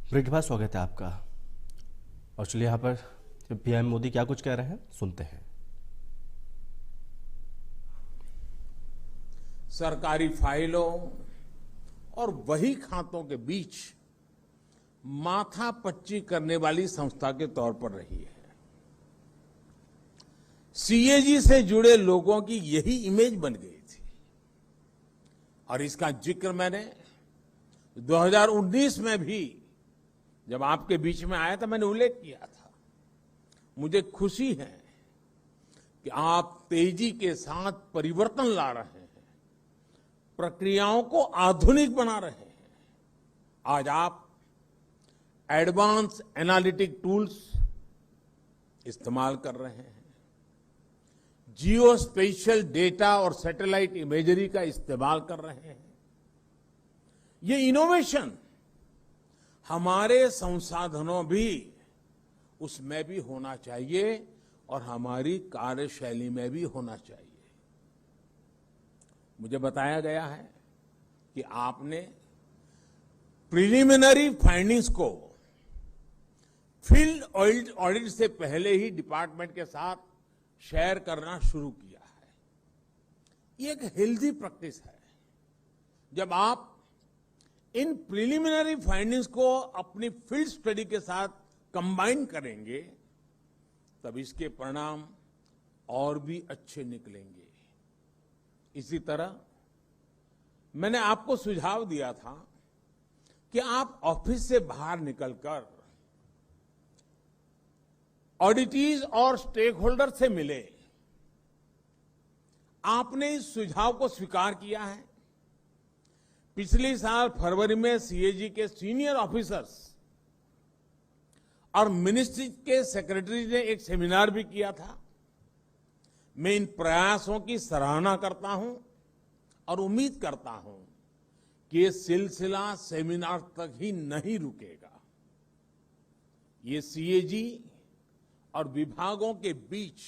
Breakfast स्वागत है आपका। और चलिए यहाँ पर पीएम मोदी क्या कुछ कह रहे हैं सुनते हैं। सरकारी फाइलों और वही खातों के बीच माथापच्ची करने वाली संस्था के तौर पर रही है। सीएजी से जुड़े लोगों की यही इमेज बन गई थी और इसका जिक्र मैंने 2019 में भी जब आपके बीच में आया था मैंने उल्लेख किया था। मुझे खुशी है कि आप तेजी के साथ परिवर्तन ला रहे हैं, प्रक्रियाओं को आधुनिक बना रहे हैं। आज आप एडवांस एनालिटिक टूल्स इस्तेमाल कर रहे हैं, जियो स्पेशियल डेटा और सैटेलाइट इमेजरी का इस्तेमाल कर रहे हैं। ये इनोवेशन हमारे संसाधनों भी उसमें भी होना चाहिए और हमारी कार्यशैली में भी होना चाहिए। मुझे बताया गया है कि आपने प्रिलिमिनरी फाइंडिंग्स को फील्ड ऑडिट से पहले ही डिपार्टमेंट के साथ शेयर करना शुरू किया है। ये एक हेल्दी प्रैक्टिस है। जब आप इन प्रिलिमिनरी फाइंडिंग्स को अपनी फील्ड स्टडी के साथ कंबाइन करेंगे तब इसके परिणाम और भी अच्छे निकलेंगे। इसी तरह मैंने आपको सुझाव दिया था कि आप ऑफिस से बाहर निकलकर ऑडिटर्स और स्टेक होल्डर से मिले। आपने इस सुझाव को स्वीकार किया है। पिछले साल फरवरी में सीएजी के सीनियर ऑफिसर्स और मिनिस्ट्री के सेक्रेटरी ने एक सेमिनार भी किया था। मैं इन प्रयासों की सराहना करता हूं और उम्मीद करता हूं कि ये सिलसिला सेमिनार तक ही नहीं रुकेगा। ये सीएजी और विभागों के बीच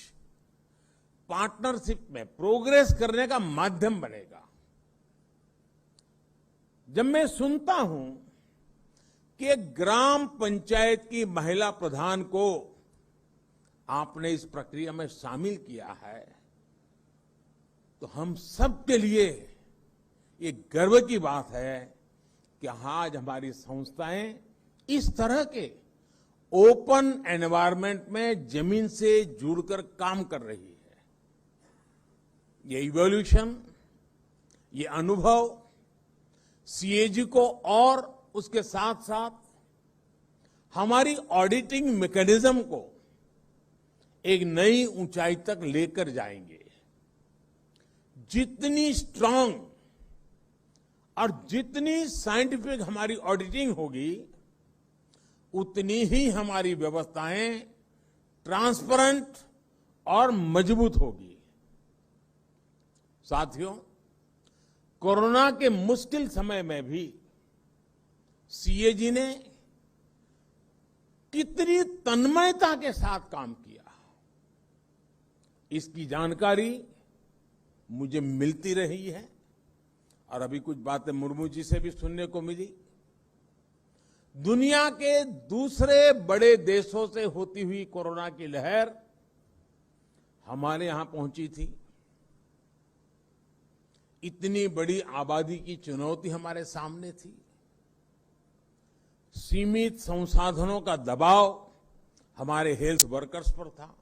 पार्टनरशिप में प्रोग्रेस करने का माध्यम बनेगा। जब मैं सुनता हूं कि एक ग्राम पंचायत की महिला प्रधान को आपने इस प्रक्रिया में शामिल किया है तो हम सब के लिए ये गर्व की बात है कि आज हमारी संस्थाएं इस तरह के ओपन एनवायरनमेंट में जमीन से जुड़कर काम कर रही है। ये इवोल्यूशन, ये अनुभव सीएजी को और उसके साथ साथ हमारी ऑडिटिंग मैकेनिज्म को एक नई ऊंचाई तक लेकर जाएंगे। जितनी स्ट्रांग और जितनी साइंटिफिक हमारी ऑडिटिंग होगी उतनी ही हमारी व्यवस्थाएं ट्रांसपेरेंट और मजबूत होगी। साथियों, कोरोना के मुश्किल समय में भी सीएजी ने कितनी तन्मयता के साथ काम किया, इसकी जानकारी मुझे मिलती रही है और अभी कुछ बातें मुर्मू जी से भी सुनने को मिली। दुनिया के दूसरे बड़े देशों से होती हुई कोरोना की लहर हमारे यहां पहुंची थी। इतनी बड़ी आबादी की चुनौती हमारे सामने थी। सीमित संसाधनों का दबाव हमारे हेल्थ वर्कर्स पर था,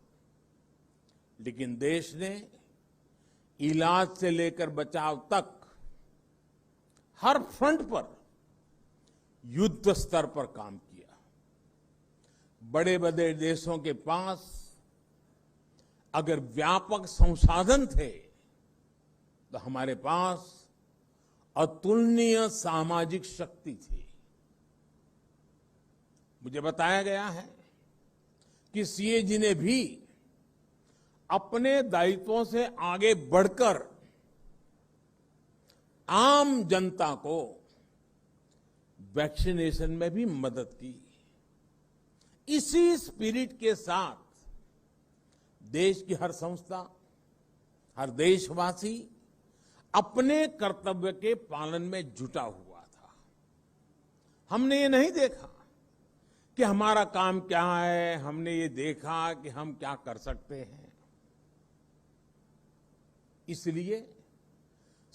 लेकिन देश ने इलाज से लेकर बचाव तक हर फ्रंट पर युद्ध स्तर पर काम किया। बड़े बड़े देशों के पास अगर व्यापक संसाधन थे तो हमारे पास अतुलनीय सामाजिक शक्ति थी। मुझे बताया गया है कि सीएजी ने भी अपने दायित्वों से आगे बढ़कर आम जनता को वैक्सीनेशन में भी मदद की। इसी स्पिरिट के साथ देश की हर संस्था, हर देशवासी अपने कर्तव्य के पालन में जुटा हुआ था। हमने ये नहीं देखा कि हमारा काम क्या है, हमने ये देखा कि हम क्या कर सकते हैं। इसलिए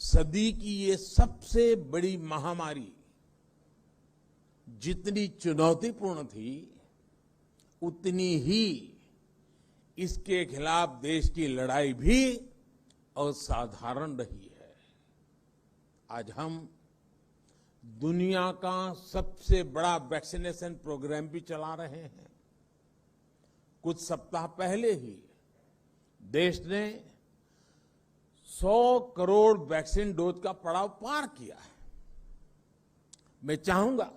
सदी की ये सबसे बड़ी महामारी जितनी चुनौतीपूर्ण थी, उतनी ही इसके खिलाफ देश की लड़ाई भी असाधारण रही है। आज हम दुनिया का सबसे बड़ा वैक्सीनेशन प्रोग्राम भी चला रहे हैं। कुछ सप्ताह पहले ही देश ने 100 करोड़ वैक्सीन डोज का पड़ाव पार किया है। मैं चाहूंगा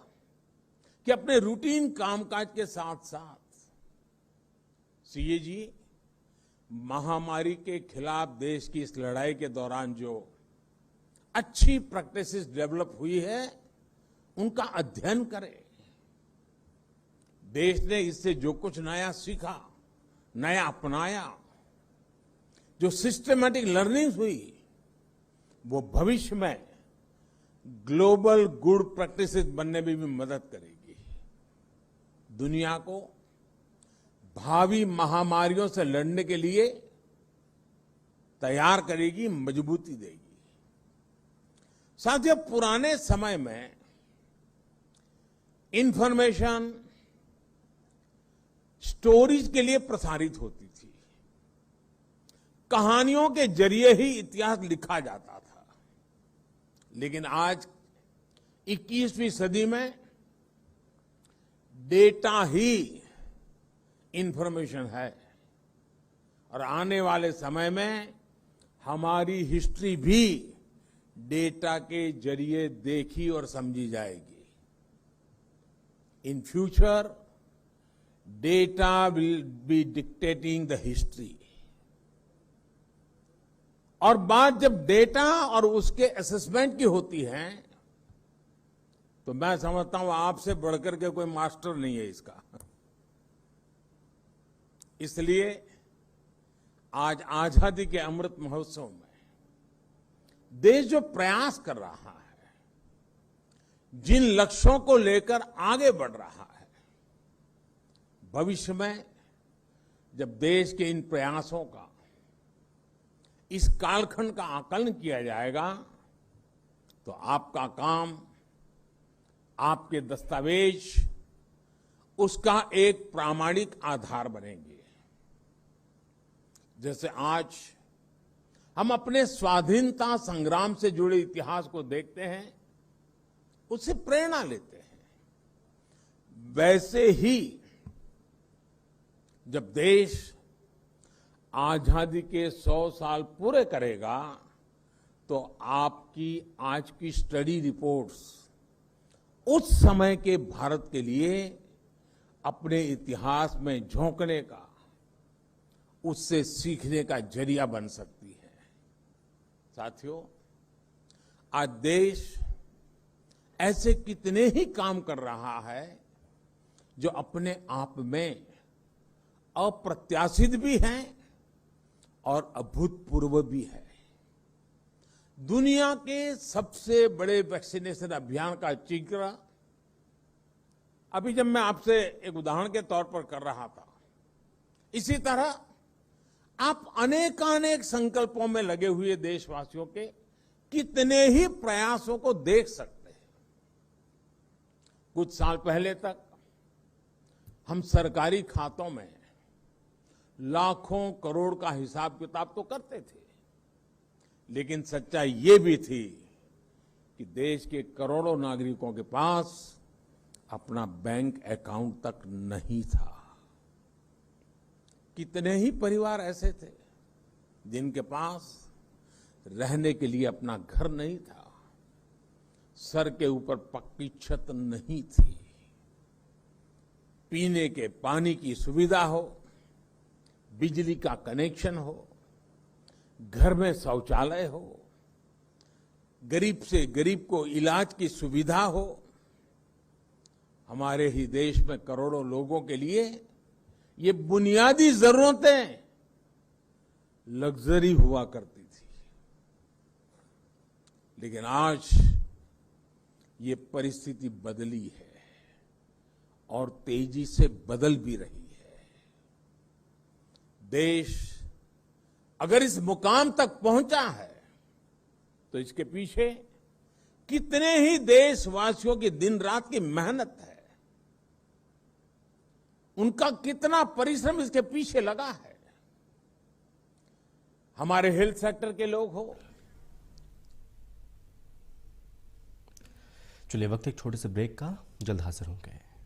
कि अपने रूटीन कामकाज के साथ साथ सीए जी महामारी के खिलाफ देश की इस लड़ाई के दौरान जो अच्छी प्रैक्टिसेस डेवलप हुई है, उनका अध्ययन करें। देश ने इससे जो कुछ नया सीखा, नया अपनाया, जो सिस्टमैटिक लर्निंग हुई, वो भविष्य में ग्लोबल गुड प्रैक्टिसेस बनने में भी मदद करेगी। दुनिया को भावी महामारियों से लड़ने के लिए तैयार करेगी, मजबूती देगी। साथियों, पुराने समय में इंफॉर्मेशन स्टोरीज के लिए प्रसारित होती थी। कहानियों के जरिए ही इतिहास लिखा जाता था। लेकिन आज 21वीं सदी में डेटा ही इंफॉर्मेशन है और आने वाले समय में हमारी हिस्ट्री भी डेटा के जरिए देखी और समझी जाएगी। In future data will be dictating the history. और बात जब डेटा और उसके असेसमेंट की होती है, तो मैं समझता हूं आपसे बढ़कर के कोई मास्टर नहीं है इसका। इसलिए आज आजादी के अमृत महोत्सव में देश जो प्रयास कर रहा है, जिन लक्ष्यों को लेकर आगे बढ़ रहा है, भविष्य में जब देश के इन प्रयासों का, इस कालखंड का आकलन किया जाएगा, तो आपका काम, आपके दस्तावेज उसका एक प्रामाणिक आधार बनेंगे। जैसे आज हम अपने स्वाधीनता संग्राम से जुड़े इतिहास को देखते हैं, उससे प्रेरणा लेते हैं, वैसे ही जब देश आजादी के 100 साल पूरे करेगा, तो आपकी आज की स्टडी रिपोर्ट्स उस समय के भारत के लिए अपने इतिहास में झोंकने का, उससे सीखने का जरिया बन सकती है। साथियों, आज देश ऐसे कितने ही काम कर रहा है जो अपने आप में अप्रत्याशित भी हैं और अभूतपूर्व भी है। दुनिया के सबसे बड़े वैक्सीनेशन अभियान का जिक्र अभी जब मैं आपसे एक उदाहरण के तौर पर कर रहा था, इसी तरह आप अनेकानेक संकल्पों में लगे हुए देशवासियों के कितने ही प्रयासों को देख सकते हैं। कुछ साल पहले तक हम सरकारी खातों में लाखों करोड़ का हिसाब किताब तो करते थे, लेकिन सच्चाई ये भी थी कि देश के करोड़ों नागरिकों के पास अपना बैंक अकाउंट तक नहीं था। कितने ही परिवार ऐसे थे जिनके पास रहने के लिए अपना घर नहीं था, सर के ऊपर पक्की छत नहीं थी, पीने के पानी की सुविधा हो, बिजली का कनेक्शन हो, घर में शौचालय हो, गरीब से गरीब को इलाज की सुविधा हो। हमारे ही देश में करोड़ों लोगों के लिए ये बुनियादी जरूरतें लग्जरी हुआ करती थी। लेकिन आज ये परिस्थिति बदली है और तेजी से बदल भी रही है। देश अगर इस मुकाम तक पहुंचा है तो इसके पीछे कितने ही देशवासियों की दिन रात की मेहनत है, उनका कितना परिश्रम इसके पीछे लगा है। हमारे हेल्थ सेक्टर के लोग हो। चलिए वक्त एक छोटे से ब्रेक का, जल्द हाजिर होंगे।